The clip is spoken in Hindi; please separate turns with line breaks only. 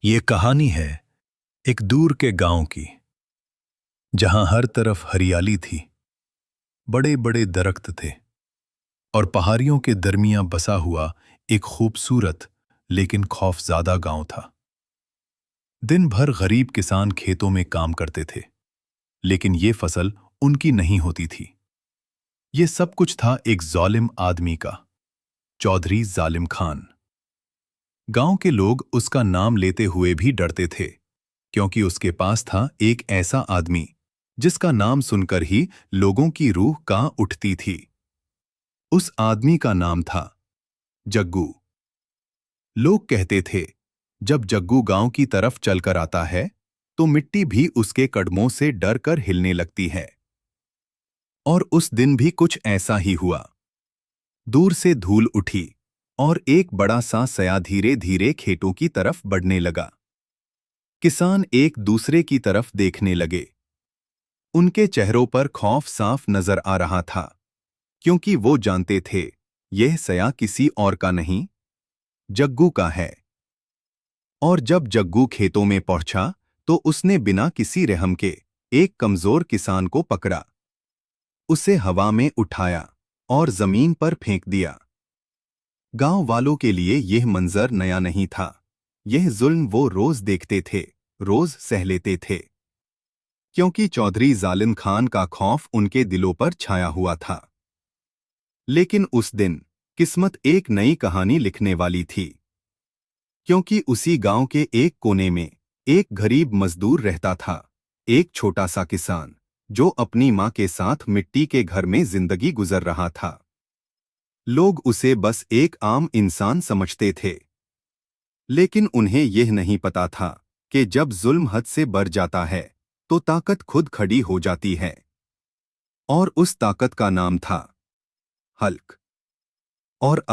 ये कहानी है एक दूर के गांव की, जहां हर तरफ हरियाली थी, बड़े बड़े दरख्त थे और पहाड़ियों के दरमियां बसा हुआ एक खूबसूरत लेकिन खौफज़दा गांव था। दिन भर गरीब किसान खेतों में काम करते थे, लेकिन ये फसल उनकी नहीं होती थी। ये सब कुछ था एक जालिम आदमी का, चौधरी जालिम खान। गांव के लोग उसका नाम लेते हुए भी डरते थे, क्योंकि उसके पास था एक ऐसा आदमी जिसका नाम सुनकर ही लोगों की रूह कांप उठती थी। उस आदमी का नाम था जग्गू। लोग कहते थे, जब जग्गू गांव की तरफ चलकर आता है तो मिट्टी भी उसके कदमों से डर कर हिलने लगती है। और उस दिन भी कुछ ऐसा ही हुआ। दूर से धूल उठी और एक बड़ा सा सया धीरे धीरे खेतों की तरफ बढ़ने लगा। किसान एक दूसरे की तरफ देखने लगे। उनके चेहरों पर खौफ साफ नजर आ रहा था, क्योंकि वो जानते थे यह सया किसी और का नहीं, जग्गू का है। और जब जग्गू खेतों में पहुंचा तो उसने बिना किसी रहम के एक कमजोर किसान को पकड़ा, उसे हवा में उठाया और जमीन पर फेंक दिया। गांव वालों के लिए यह मंजर नया नहीं था। यह जुल्म वो रोज देखते थे, रोज सह लेते थे, क्योंकि चौधरी जालिम खान का खौफ उनके दिलों पर छाया हुआ था। लेकिन उस दिन किस्मत एक नई कहानी लिखने वाली थी, क्योंकि उसी गांव के एक कोने में एक गरीब मजदूर रहता था, एक छोटा सा किसान जो अपनी मां के साथ मिट्टी के घर में जिंदगी गुजर रहा था। लोग उसे बस एक आम इंसान समझते थे, लेकिन उन्हें यह नहीं पता था कि जब जुल्म हद से बढ़ जाता है तो ताकत खुद खड़ी हो जाती है। और उस ताकत का नाम था हल्क। और